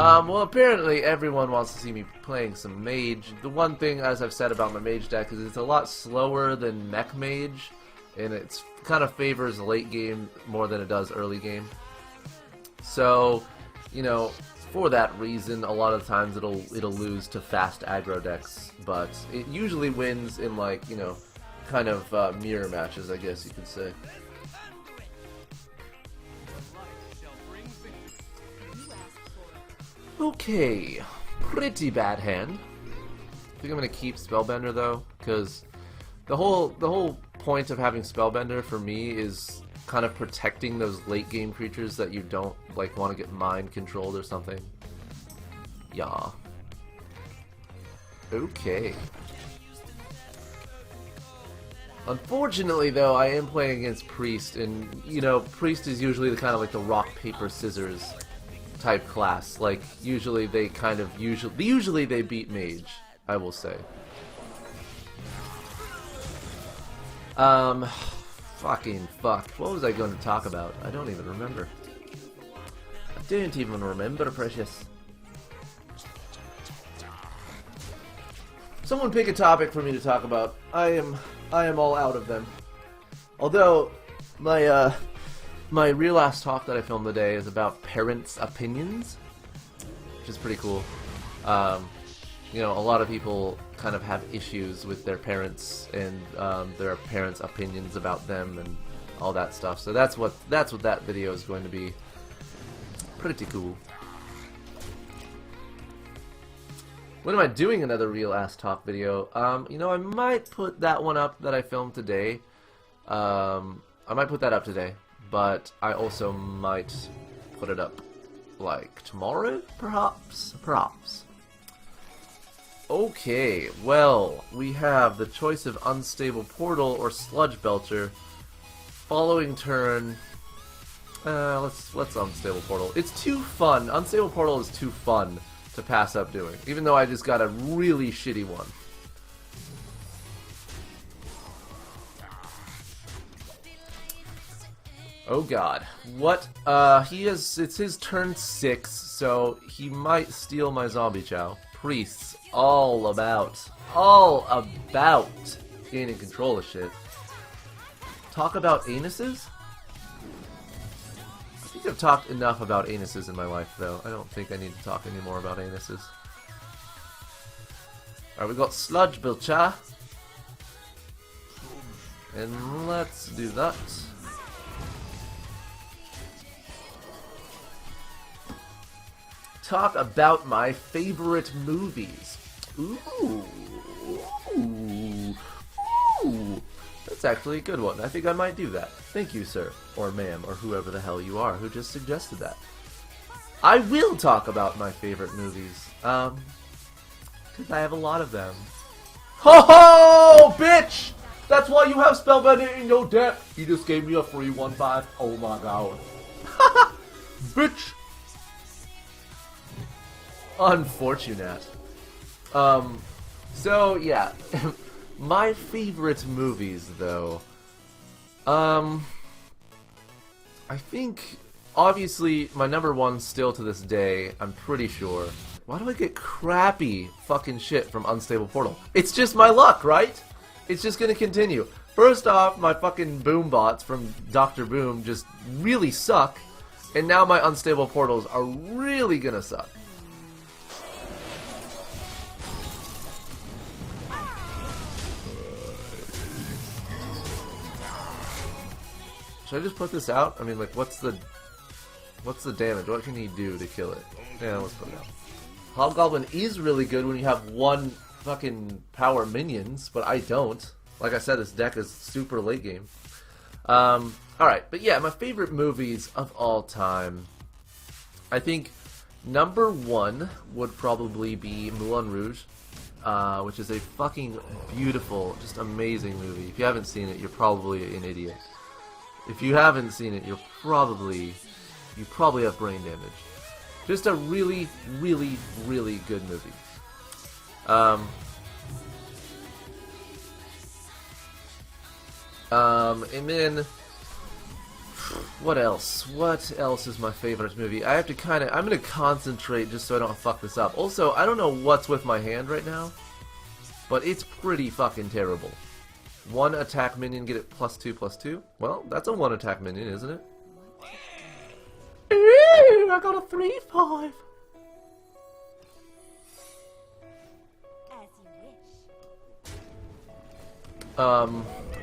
Well, apparently everyone wants to see me playing some mage. The one thing, as I've said about my mage deck, is it's a lot slower than mech mage, and it kind of favors late game more than it does early game. So, you know, for that reason, a lot of times it'll lose to fast aggro decks, but it usually wins in, like, you know, kind of mirror matches, I guess you could say. Okay, pretty bad hand. I think I'm gonna keep Spellbender though, because the whole point of having Spellbender for me is kind of protecting those late game creatures that you don't like want to get mind controlled or something. Yeah. Okay. Unfortunately though, I am playing against Priest, and you know, Priest is usually the kind of like the rock paper scissors type class. Like usually they kind of usually they beat mage, I will say. Fucking fuck. What was I going to talk about? I don't even remember. I don't even remember, precious. Someone pick a topic for me to talk about. I am all out of them. Although my real last talk that I filmed today is about parents' opinions, which is pretty cool. You know, a lot of people kind of have issues with their parents and their parents' opinions about them and all that stuff. So that's what that video is going to be. Pretty cool. When am I doing another real ass talk video? You know, I might put that one up that I filmed today. I might put that up today. But I also might put it up, like, tomorrow, perhaps? Perhaps. Okay, well, we have the choice of Unstable Portal or Sludge Belcher. Following turn, let's Unstable Portal. It's too fun. Unstable Portal is too fun to pass up doing, even though I just got a really shitty one. Oh god. What? It's his turn 6, so he might steal my Zombie Chow. Priests, all about gaining control of shit. Talk about anuses? I think I've talked enough about anuses in my life, though. I don't think I need to talk anymore about anuses. Alright, we got Sludge Belcher. And let's do that. Talk about my favorite movies. Ooh. That's actually a good one. I think I might do that. Thank you, sir, or ma'am, or whoever the hell you are who just suggested that. I will talk about my favorite movies. Because I have a lot of them. Ho ho, bitch! That's why you have Spellbender in your deck. You just gave me a free 1/5. Oh my god. Bitch! Unfortunate. So yeah, my favorite movies though. I think obviously my number one still to this day, I'm pretty sure. Why do I get crappy fucking shit from Unstable Portal? It's just my luck, right? It's just gonna continue. First off, my fucking boom bots from Dr. Boom just really suck, and now my Unstable Portals are really gonna suck. Should I just put this out? I mean, like, what's the damage? What can he do to kill it? Yeah, let's put it out. Hobgoblin is really good when you have one fucking power minions, but I don't. Like I said, this deck is super late game. Alright, but yeah, my favorite movies of all time. I think number one would probably be Moulin Rouge, which is a fucking beautiful, just amazing movie. If you haven't seen it, you're probably an idiot. If you haven't seen it, you probably have brain damage. Just a really, really, really good movie. And then What else? What else is my favorite movie? I have to kind of... I'm going to concentrate just so I don't fuck this up. Also, I don't know what's with my hand right now, but it's pretty fucking terrible. One attack minion, get it +2/+2. Well, that's a one attack minion, isn't it? Ooh, I got a 3/5. I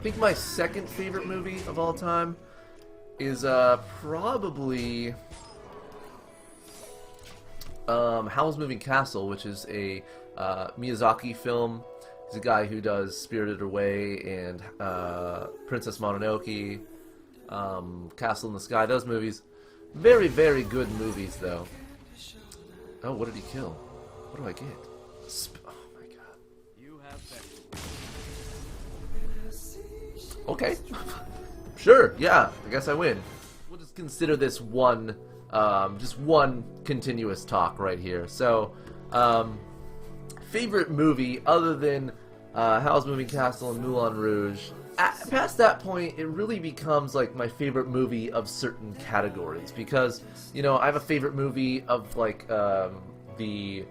think my second favorite movie of all time is probably Howl's Moving Castle, which is a Miyazaki film. He's a guy who does Spirited Away and Princess Mononoke, Castle in the Sky. Those movies, very, very good movies, though. Oh, what did he kill? What do I get? Oh my god. Okay. Sure, yeah, I guess I win. We'll just consider this one, just one continuous talk right here. So, favorite movie other than Howl's Moving Castle and Moulin Rouge. Past that point, it really becomes like my favorite movie of certain categories because, you know, I have a favorite movie of like the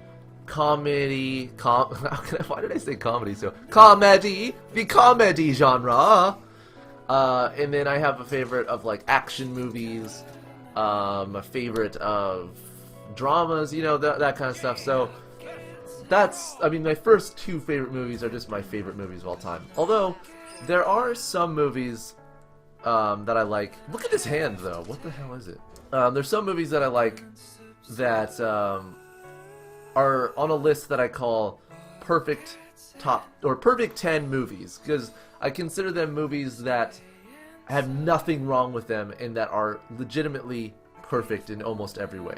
comedy. Why did I say comedy? So comedy, the comedy genre. And then I have a favorite of like action movies, a favorite of dramas, you know, that kind of stuff. So that's, I mean, my first two favorite movies are just my favorite movies of all time. Although there are some movies that I like. Look at this hand, though. What the hell is it? There's some movies that I like that are on a list that I call perfect top or perfect 10 movies because I consider them movies that have nothing wrong with them and that are legitimately perfect in almost every way.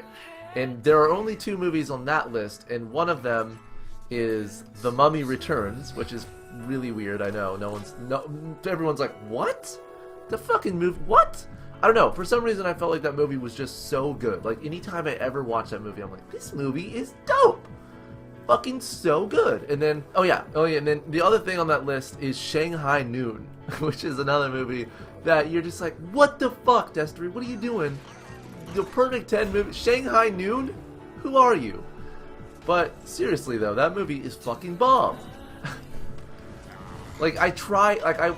And there are only two movies on that list, and one of them is The Mummy Returns, which is really weird. I know everyone's like, what? The fucking movie? What? I don't know. For some reason, I felt like that movie was just so good. Like anytime I ever watch that movie, I'm like, this movie is dope. Fucking so good. And then, oh yeah, and then the other thing on that list is Shanghai Noon, which is another movie that you're just like, what the fuck, Destry? What are you doing? The perfect 10 movie, Shanghai Noon? Who are you? But seriously though, that movie is fucking bomb. Like I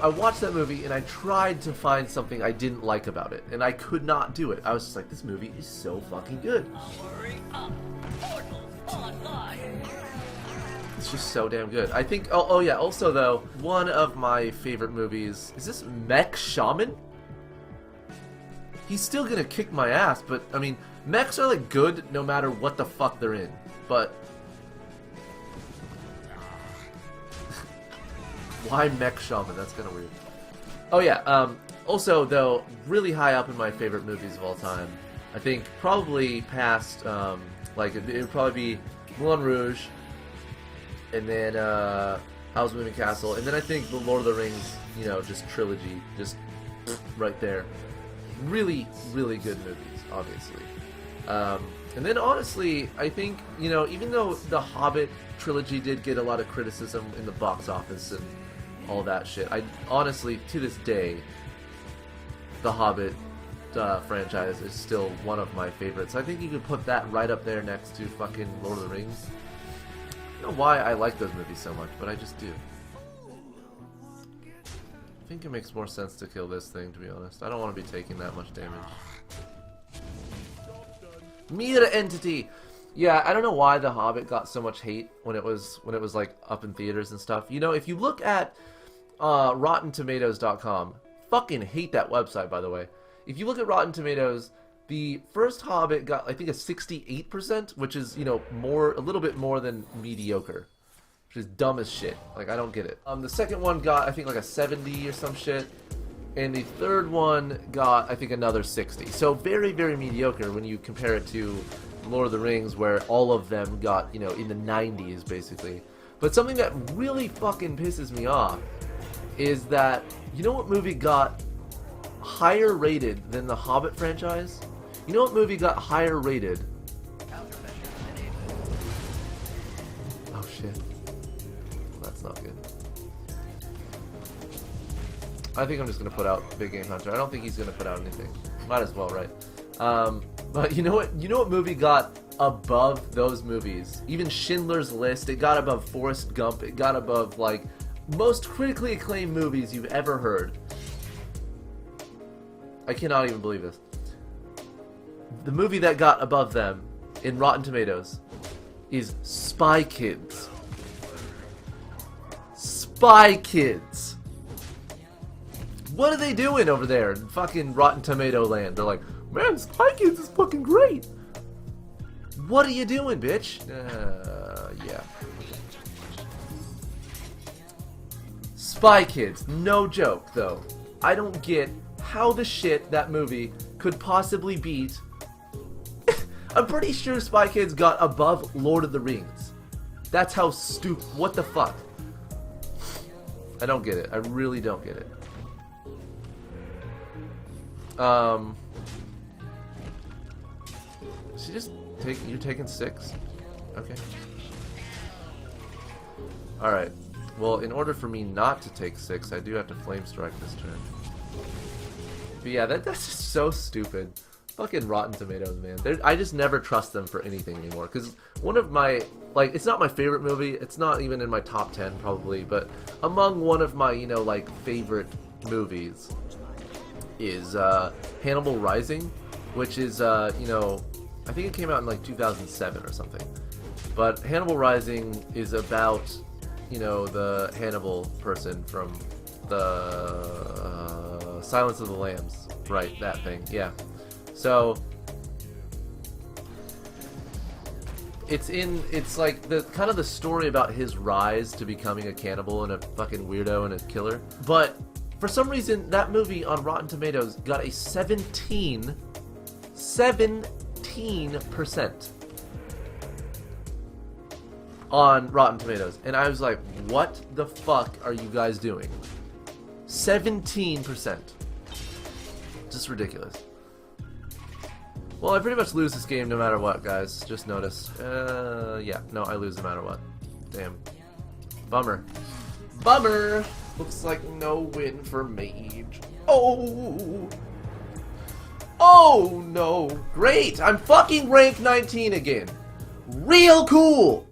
watched that movie and I tried to find something I didn't like about it, and I could not do it. I was just like, this movie is so fucking good. It's just so damn good. I think, oh yeah, also though, one of my favorite movies, is this Mech Shaman? He's still gonna kick my ass, but, I mean, mechs are like good no matter what the fuck they're in, but... Why Mech Shaman? That's kinda weird. Oh yeah, also though, really high up in my favorite movies of all time, I think probably past, like, it would probably be Moulin Rouge, and then Howl's Moving Castle, and then I think the Lord of the Rings, you know, just trilogy, just right there. Really, really good movies, obviously. And then honestly, I think, you know, even though the Hobbit trilogy did get a lot of criticism in the box office and all that shit, I honestly, to this day, the Hobbit franchise is still one of my favorites. I think you could put that right up there next to fucking Lord of the Rings. I don't know why I like those movies so much, but I just do. I think it makes more sense to kill this thing, to be honest. I don't want to be taking that much damage. Mere Entity! Yeah, I don't know why The Hobbit got so much hate when it was like up in theaters and stuff. You know, if you look at RottenTomatoes.com, fucking hate that website, by the way. If you look at Rotten Tomatoes, the first Hobbit got, I think, a 68%, which is, you know, a little bit more than mediocre. Which is dumb as shit. Like, I don't get it. The second one got, I think, like a 70 or some shit. And the third one got, I think, another 60. So very, very mediocre when you compare it to Lord of the Rings, where all of them got, you know, in the 90s, basically. But something that really fucking pisses me off is that, you know what movie got higher rated than the Hobbit franchise? You know what movie got higher rated? Oh shit. That's not good. I think I'm just gonna put out Big Game Hunter. I don't think he's gonna put out anything. Might as well, right? But you know what? You know what movie got above those movies? Even Schindler's List. It got above Forrest Gump. It got above, like, most critically acclaimed movies you've ever heard. I cannot even believe this. The movie that got above them in Rotten Tomatoes is Spy Kids. Spy Kids. What are they doing over there in fucking Rotten Tomato land? They're like, man, Spy Kids is fucking great. What are you doing, bitch? Yeah. Spy Kids, no joke, though. I don't get how the shit that movie could possibly beat. I'm pretty sure Spy Kids got above Lord of the Rings. That's how stupid. What the fuck? I don't get it. I really don't get it. She just take. You're taking 6. Okay. All right. Well, in order for me not to take 6, I do have to Flame Strike this turn. But yeah, that's just so stupid. Fucking Rotten Tomatoes, man. I just never trust them for anything anymore. Because one of my, like, it's not my favorite movie. It's not even in my top 10 probably. But among one of my, you know, like, favorite movies is Hannibal Rising. Which is, you know, I think it came out in like 2007 or something. But Hannibal Rising is about, you know, the Hannibal person from the Silence of the Lambs. Right, that thing, yeah. So it's like the kind of the story about his rise to becoming a cannibal and a fucking weirdo and a killer. But for some reason that movie on Rotten Tomatoes got a 17% on Rotten Tomatoes. And I was like, what the fuck are you guys doing? 17%. Just ridiculous. Well, I pretty much lose this game no matter what, guys. Just noticed. Yeah, no, I lose no matter what. Damn. Bummer. Bummer! Looks like no win for Mage. Oh! Oh, no. Great! I'm fucking rank 19 again. Real cool!